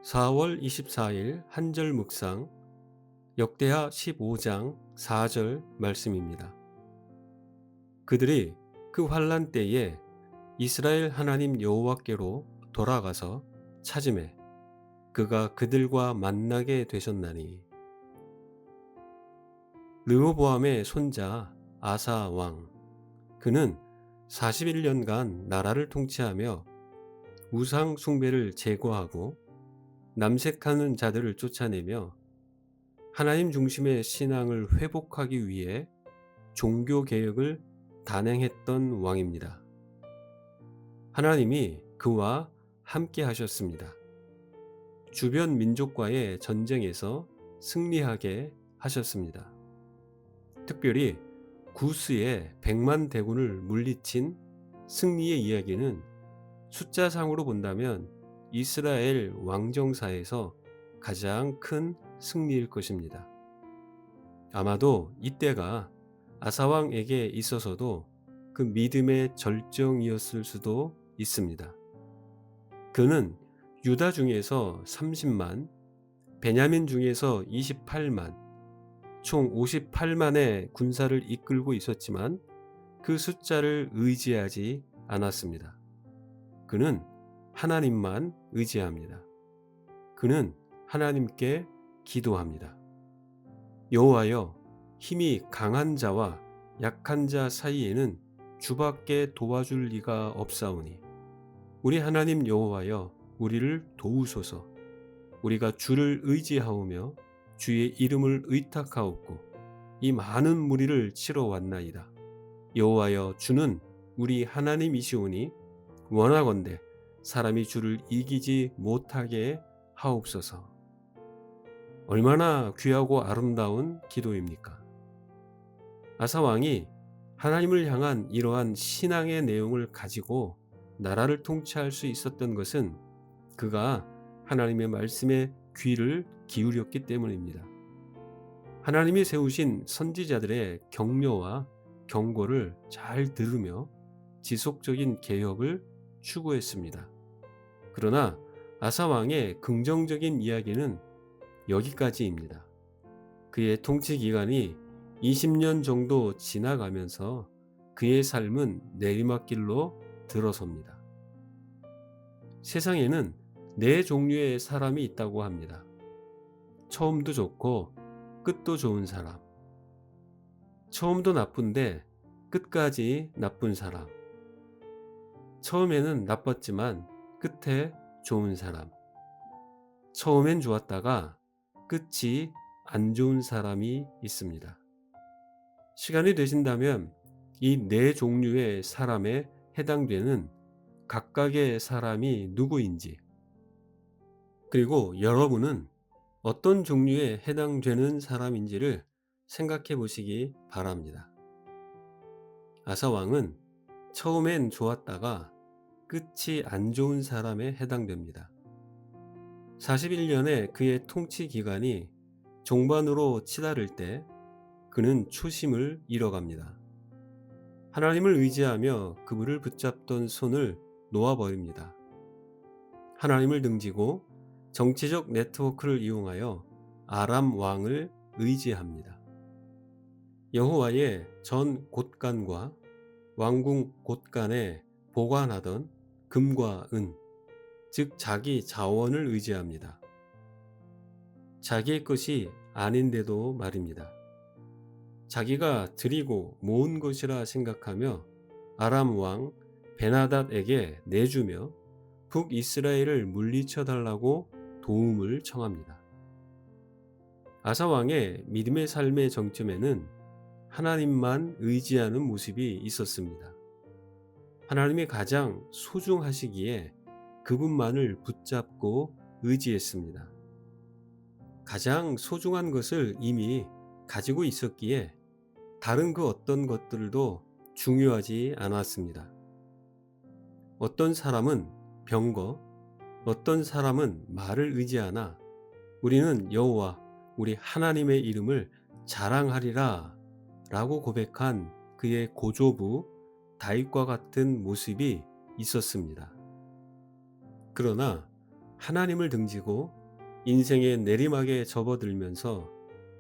4월 24일 한절 묵상 역대하 15장 4절 말씀입니다. 그들이 그 환란 때에 이스라엘 하나님 여호와께로 돌아가서 찾음에 그가 그들과 만나게 되셨나니. 르호보암의 손자 아사 왕, 그는 41년간 나라를 통치하며 우상 숭배를 제거하고 남색하는 자들을 쫓아내며 하나님 중심의 신앙을 회복하기 위해 종교 개혁을 단행했던 왕입니다. 하나님이 그와 함께 하셨습니다. 주변 민족과의 전쟁에서 승리하게 하셨습니다. 특별히 구스의 100만 대군을 물리친 승리의 이야기는 숫자상으로 본다면 이스라엘 왕정사에서 가장 큰 승리일 것입니다. 아마도 이때가 아사왕에게 있어서도 그 믿음의 절정이었을 수도 있습니다. 그는 유다 중에서 30만, 베냐민 중에서 28만, 총 58만의 군사를 이끌고 있었지만 그 숫자를 의지하지 않았습니다. 그는 하나님만 의지합니다. 그는 하나님께 기도합니다. 여호와여, 힘이 강한 자와 약한 자 사이에는 주밖에 도와줄 리가 없사오니 우리 하나님 여호와여, 우리를 도우소서. 우리가 주를 의지하오며 주의 이름을 의탁하옵고 이 많은 무리를 치러 왔나이다. 여호와여, 주는 우리 하나님이시오니 원하건대 사람이 주를 이기지 못하게 하옵소서. 얼마나 귀하고 아름다운 기도입니까? 아사 왕이 하나님을 향한 이러한 신앙의 내용을 가지고 나라를 통치할 수 있었던 것은 그가 하나님의 말씀에 귀를 기울였기 때문입니다. 하나님이 세우신 선지자들의 격려와 경고를 잘 들으며 지속적인 개혁을 추구했습니다. 그러나 아사 왕의 긍정적인 이야기는 여기까지입니다. 그의 통치 기간이 20년 정도 지나가면서 그의 삶은 내리막길로 들어섭니다. 세상에는 네 종류의 사람이 있다고 합니다. 처음도 좋고 끝도 좋은 사람, 처음도 나쁜데 끝까지 나쁜 사람, 처음에는 나빴지만 끝에 좋은 사람, 처음엔 좋았다가 끝이 안 좋은 사람이 있습니다. 시간이 되신다면 이 네 종류의 사람에 해당되는 각각의 사람이 누구인지, 그리고 여러분은 어떤 종류에 해당되는 사람인지를 생각해 보시기 바랍니다. 아사 왕은 처음엔 좋았다가 끝이 안 좋은 사람에 해당됩니다. 41년의 그의 통치 기간이 종반으로 치달을 때 그는 초심을 잃어갑니다. 하나님을 의지하며 그분을 붙잡던 손을 놓아버립니다. 하나님을 등지고 정치적 네트워크를 이용하여 아람 왕을 의지합니다. 여호와의 전 곳간과 왕궁 곳간에 보관하던 금과 은, 즉 자기 자원을 의지합니다. 자기의 것이 아닌데도 말입니다. 자기가 드리고 모은 것이라 생각하며 아람 왕 베나닷에게 내주며 북이스라엘을 물리쳐 달라고 도움을 청합니다. 아사 왕의 믿음의 삶의 정점에는 하나님만 의지하는 모습이 있었습니다. 하나님이 가장 소중하시기에 그분만을 붙잡고 의지했습니다. 가장 소중한 것을 이미 가지고 있었기에 다른 그 어떤 것들도 중요하지 않았습니다. 어떤 사람은 병거, 어떤 사람은 말을 의지하나 우리는 여호와 우리 하나님의 이름을 자랑하리라 라고 고백한 그의 고조부 다윗과 같은 모습이 있었습니다. 그러나 하나님을 등지고 인생의 내리막에 접어들면서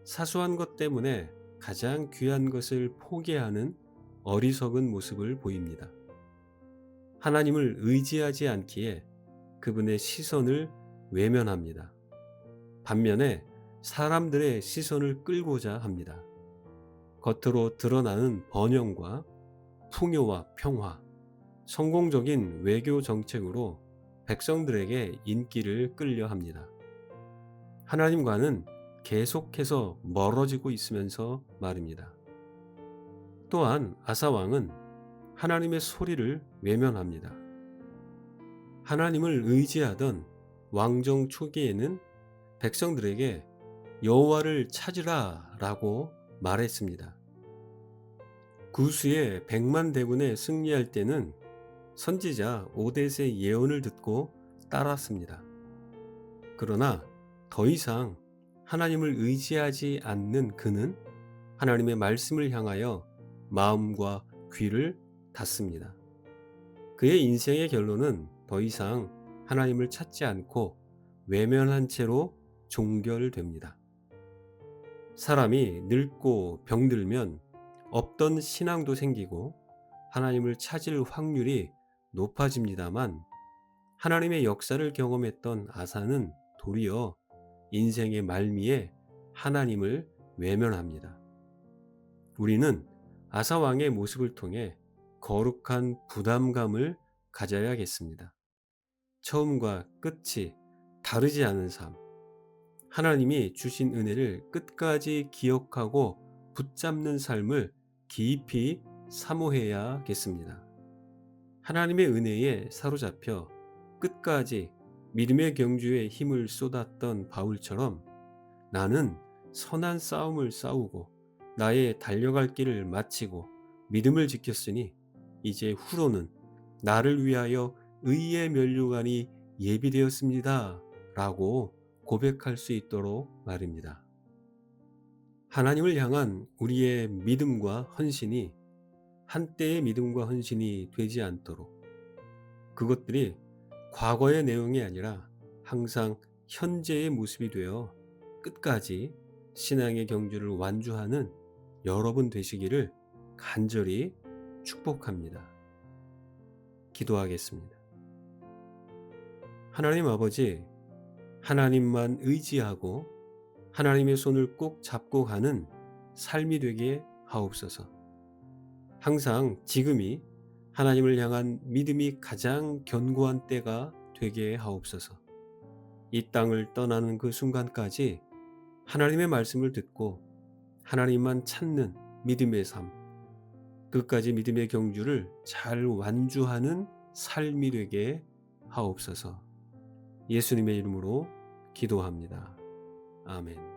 사소한 것 때문에 가장 귀한 것을 포기하는 어리석은 모습을 보입니다. 하나님을 의지하지 않기에 그분의 시선을 외면합니다. 반면에 사람들의 시선을 끌고자 합니다. 겉으로 드러나는 번영과 풍요와 평화, 성공적인 외교 정책으로 백성들에게 인기를 끌려 합니다. 하나님과는 계속해서 멀어지고 있으면서 말입니다. 또한 아사 왕은 하나님의 소리를 외면합니다. 하나님을 의지하던 왕정 초기에는 백성들에게 여호와를 찾으라라고 말했습니다. 구스의 100만 대군에 승리할 때는 선지자 오뎃의 예언을 듣고 따랐습니다. 그러나 더 이상 하나님을 의지하지 않는 그는 하나님의 말씀을 향하여 마음과 귀를 닫습니다. 그의 인생의 결론은 더 이상 하나님을 찾지 않고 외면한 채로 종결됩니다. 사람이 늙고 병들면 없던 신앙도 생기고 하나님을 찾을 확률이 높아집니다만 하나님의 역사를 경험했던 아사는 도리어 인생의 말미에 하나님을 외면합니다. 우리는 아사 왕의 모습을 통해 거룩한 부담감을 가져야겠습니다. 처음과 끝이 다르지 않은 삶, 하나님이 주신 은혜를 끝까지 기억하고 붙잡는 삶을 깊이 사모해야겠습니다. 하나님의 은혜에 사로잡혀 끝까지 믿음의 경주에 힘을 쏟았던 바울처럼 나는 선한 싸움을 싸우고 나의 달려갈 길을 마치고 믿음을 지켰으니 이제 후로는 나를 위하여 의의 면류관이 예비되었습니다. 라고 고백할 수 있도록 말입니다. 하나님을 향한 우리의 믿음과 헌신이 한때의 믿음과 헌신이 되지 않도록 그것들이 과거의 내용이 아니라 항상 현재의 모습이 되어 끝까지 신앙의 경주를 완주하는 여러분 되시기를 간절히 축복합니다. 기도하겠습니다. 하나님 아버지, 하나님만 의지하고 하나님의 손을 꼭 잡고 가는 삶이 되게 하옵소서. 항상 지금이 하나님을 향한 믿음이 가장 견고한 때가 되게 하옵소서. 이 땅을 떠나는 그 순간까지 하나님의 말씀을 듣고 하나님만 찾는 믿음의 삶, 끝까지 믿음의 경주를 잘 완주하는 삶이 되게 하옵소서. 예수님의 이름으로 기도합니다. 아멘.